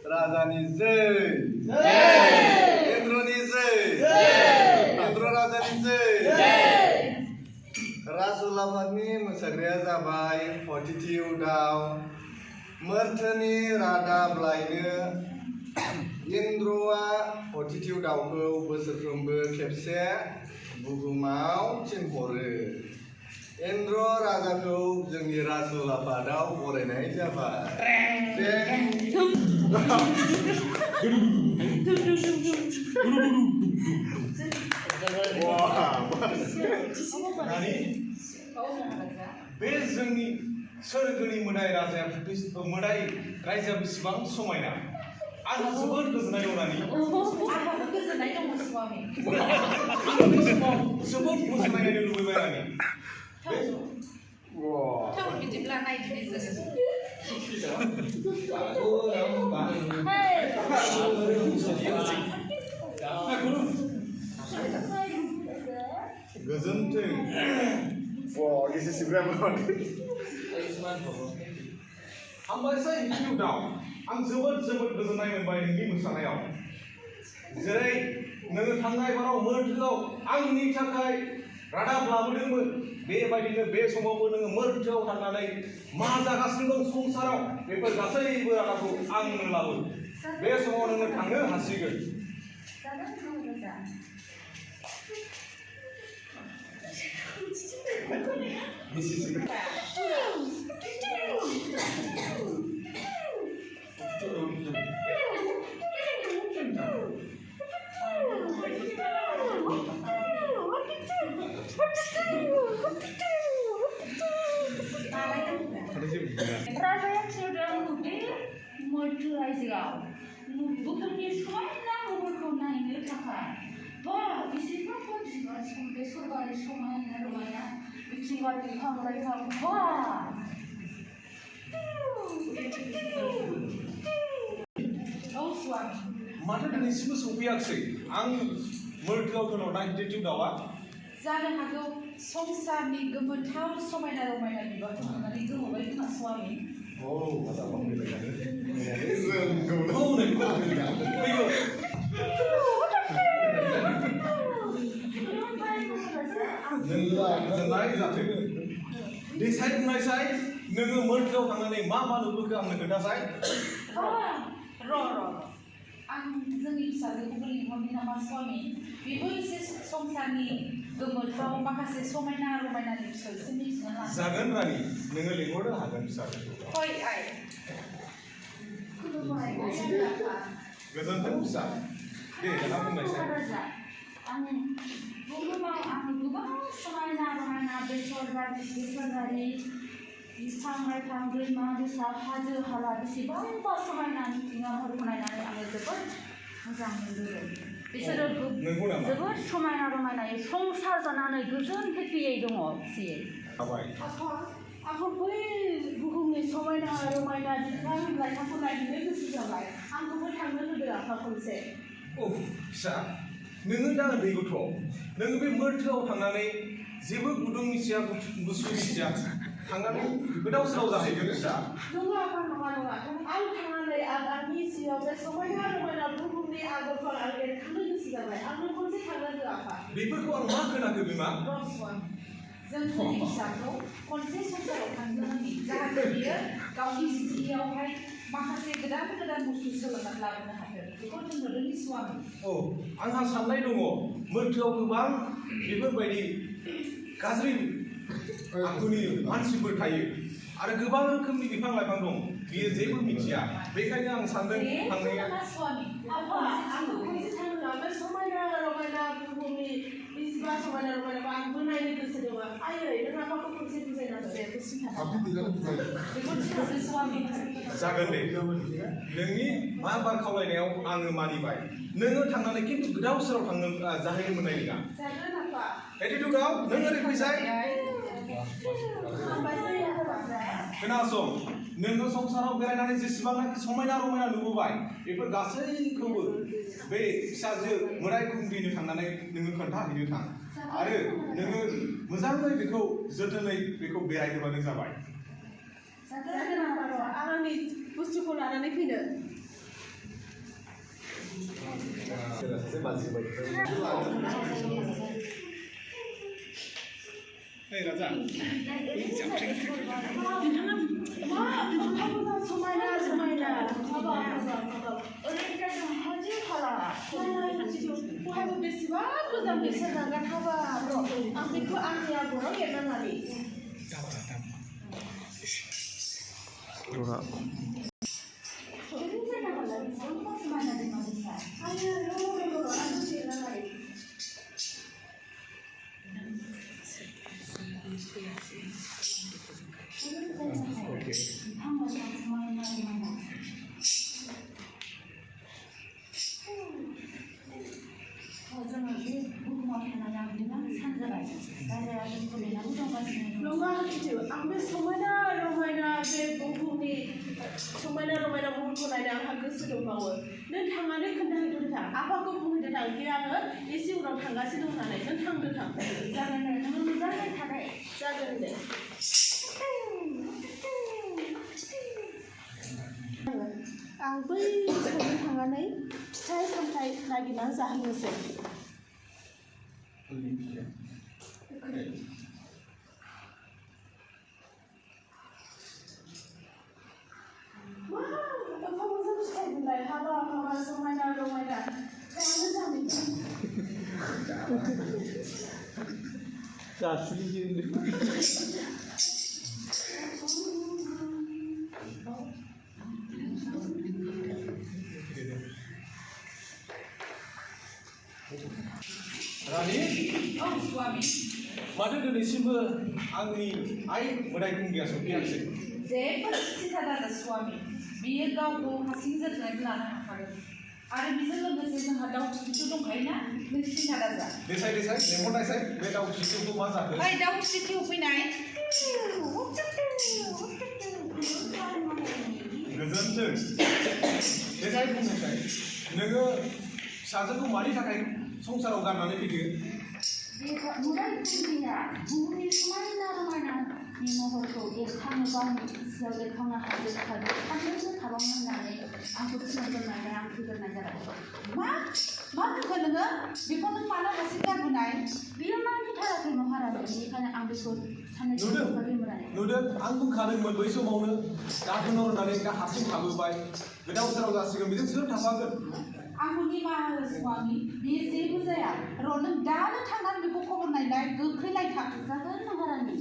Rajani jai. Indroni jai. Indro Rajani jai. Rasulullah mosaग्राया जाबाय attitude दाव मोरथोनि रादाब लायनो इन्द्रआ attitude दावखौ बोसोरफ्रोमबो खेबसे बुहुमाव थिनहरो इन्द्र राजाखौ जोंनि राजुल आफादाव बरायनाय जाबाय बे जोंनि सोरगोनि मोदाय राजाया मोदाय रायजोआ बेसेबां समायना आंहा जोबोद गोजोननाय दं नानि आंहाबो गोजोननाय दङ स्वामी जोबोद मोसानाय नायनो लुबैबाय नानि थाव बिदिब्ला नायदिनि गोजोनथों This is Grandma. हामबायसै इउदाव आं जोबोद गोजोननाय मोनबाय नोंनि मोसानायाव जेरै नोङो थांनाय बाराव मोरथोआव आंनि थाखाय रादाब लाबोदोंमोन बेबायदिनो बे समावबो नोङो मोरथोआव थांनानै मा जागासिनो दं संसाराव बेफोर गासैबो रादाबखौ आंनो लाबो बे समाव नोङो थांनो हासिगोन राजाया थिनहरदों बे मोरथो रायजोआव बुहुमनि समायना महरखौ नायनो थाखाय बेसेबां मानसिफोर बे सोरबारि समायना रमायना मिथिंगानि बिफां लाइफां माथो दिनैसिमबो सौफैयाखै आं मोरथोआव थिनहरनाय एटिटिउडआवआ जानो हागौ संसारनि गोमोथाव समायना रमायना बिबारखौ नुनानै गोमोबाय खोमा स्वामी गोजोननाय जाथों देसाय बुंनायसाय नोङो मोरथोआव थांनानै मा नुबोखो आंनो खोन्थासाय आं जोंनि फिसाजोखौबो लिंहरनि नामा स्वामी बेबो एसे संसारनि गोमोथाव माखासे समायना रमायनानि बिसयसो मिथिनो लानो जागोन रानि नोङो लिंहरनो हागोन फिसाजोखौ हय आइ खुलुमबाय गोजोन्थों फिसा दे दाना बुंनायसाय आं बुहुमाव आं गोबां समायना रमायना बेसरबारि बिफां लाइफां दैमा दैसा हाजो हाला बेसेबांबा समायना मिथिंगा महरखौ नायनानै आङो जोबोद मोजां मोनदों बिसोरो जोबोद समायना रमायनायै संसार जानानै गोजोन हेपियै दङ खुसियै आंखौ बै बुहुमनि समायना रमायना बिफां लाइफांखौ नायनो गोसो जाबाय आंखौबो थांनो होदो आफा खनसे फिसा नोङो दा उन्दै गथ' नोङो बे मोरथोआव थांनानै जेबो गुदुं मिथिया गुसु मिथिया थांनानै गोदाव सोराव जाहैगोन फिसा नङा आं थांनानै आंनि जिउआव बे समायना रमायना बुहुमनि आगरफोर आं एरखांनो गोसो जाबाय आंनो खनसे थांनो हो आफा बेफोरखौ आं मा खोनाखो बिमा जों जोंनि फिसाखौ खनसे संसाराव थांनो होनि जाहाथे बियो गावनि जिउआवहाय माखासे गोदान बुस्थु सोलोंनानै लाबोनो हाथों बेखौ थिनहरदों स्वामी आंहा साननाय दङ मोरथोआव गोबां बेफोरबायदि गाज्रि आखुनि मानसिफोर थायो आरो गोबां रोखोमनि बिफां लाइफां दं बियो जेबो मिथिया बेखायनो आं सानदों थांनाया समायना रमायना बुहुमनि बेसेबा समायना रमायना आंबो नायनो गोसो दङ आयै नों आफाखौ खनसे बुजायना हो बेखौ सिन्था जागोन दे नोंनि मा बार खावलायनायाव आङो मानिबाय नोङो थांनानै खिन्थु गोदाव सोराव थांनो जाहैनो मोननाय नङा एटिटिउडआव नों ओरै फैसाय खोनासं नोङो संसाराव बेरायनानै जेसेबांनाखि समायना रमायना नुबोबाय बेफोर गासैखौबो बे फिसाजो मोदाय खुंग्रिनो थांनानै नोङो खोन्थाहैनो थां आरो नोङो मोजाङै बेखौ जोथोनै बेखौ बेरायहोबानो जाबाय आंनि बुस्थुखौ लानानै फैनो Hey Raja. आं बै साइडजों थांनानै फिथाइ सामथाइ नागिरनानै जाहैनोसै। एफा मोजां फिथाइ बिलाइ हाबा हाबा समायना रमायना जानो जाहैगोन। Rani? Oh, suami. Madu दिनैसिमबो आंनि आइ मोदाय गुंगिया सफैयाखिसै। जेबो सिन्था दाजा सुवामि। बियो गावखौ हारसिं जोथोनै लानो हाखागोन। आरो बेजों लोगोसे जोंहा दाउ फिथिख्रि दंखायोना, नों सिन्था दाजा। देसाय लेंहरनायसाय बे दाउ फिथिख्रिखौ मा जाखो? ओइ दाउ फिथिख्रि फैनाय। गोजोनथों। देसाय बुंनायसाय नोङो फिसाजोखौ मानि थाखाय संसाराव गारनानै फैखो? मोदाय गुंगिया बुहुमनि समायना रमायनानि महरखौ एरखांनो गावनि गोसोआव एरखांनो हाजोबखागोन। सानैबो थाबावनो होननानै आंखौ थिनहरनानै आं फैग्रोनाय जाबाय। मा बुंखो नोङो? बेखौ नों मानो हारसिं गारबोनाय? बियो मानिथाराखै महारानि, बेनिखायनो आं बेखौ नुदों आं बुंखादोंमोन बै समावनो दाहोनो होननानै दा हारसिं थाबोबाय गोदाव सोराव जासिगोन बेजों सोर थाफागोन? आंखौ निमाहा हो सुवामि, बेयो जेबो जाया। र' नों दानो थांनानै बेखौ खबर नायलाय, गोख्रैलायथा। जागोन महारानि।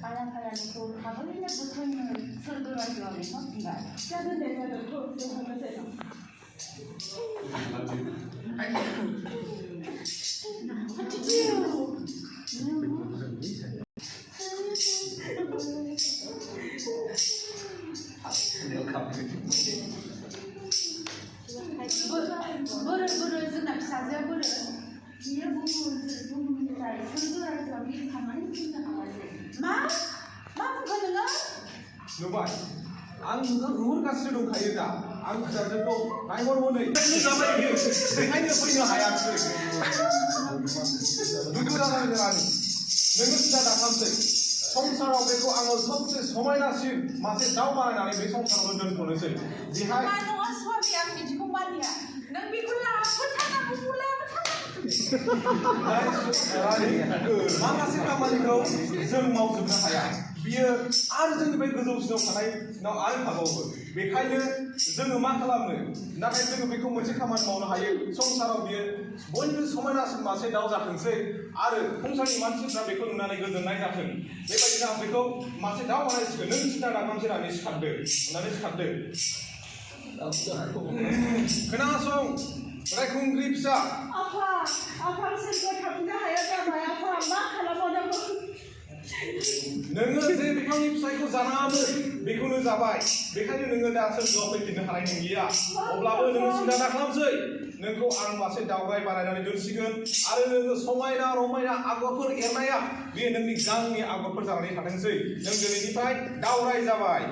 आलांखायानिखौ थाबैनो गोख्रैनो सोरगो रायजोआव लेंहरफिनबाय। जागोन दे जागोन जोंहाबो बोरो जोंना फिसाजोआ बोरो बियो बुहुमनिफ्राय सोरगो रायजोआव बिरखांनानै फैनो हाबासै। मा बुंखो नोङो? नुबाय आं नोंखौ नुहुरगासिनो दंखायो दा आं फिसाजोखौ नायहरहनै जाबाय बियो बेखायनो फैनो हायाखिसै। दुखु दानानै रानि नोङो सिन्था दाखालामसै संसाराव बेखौ आङो सबसे समायनासिन मासे दाउ बानायनानै बे संसारावनो दोनथ'नोसै। बेहाय नङा सुवामि, आं बिदिखौ मानिया। नों बेखौ लाबोथारनांगौ माखासे खामानिखौ जों मावजोबनो हाया। बियो आरो जोंनिफ्राय गोजौसिनाव थानायनाव आरो थाबावो। बेखायनो जोङो मा खालामनो? नाथाय जोङो बेखौ मोनसे खामानि मावनो हायो। संसाराव बियो बयनिबो समायनासिन मासे दाउ जाथोंसै आरो संसारनि मानसिफ्रा बेखौ नुनानै गोजोननाय जाथों। बेबायदिनो आं बेखौ मासे दाउ बानायसिगोन। नों सिन्था दाखालामसै रानि सिखारदो होननानै सिखारदो। खोनासं रायखुंग्रि फिसा। आफा सोरगोआव थांनो हाया जाबाय। आफा मा खालामबावनांगौ? नोङो जे बिफांनि फिथाइखौ जानाङामोन बेखौनो जाबाय। बेखायनो नोङो दा सोरगोआव फैफिननो हानाय नंलिया। अब्लाबो नोङो सिन्था दाखालामसै। नोंखौ आं मासे दावराय बानायनानै दोनसिगोन आरो नोङो समायना रमायना आगरफोर एरनाया बे नोंनि गांनि आगरफोर जानानै थाथोंसै। नों दिनैनिफ्राय दावराय जाबाय।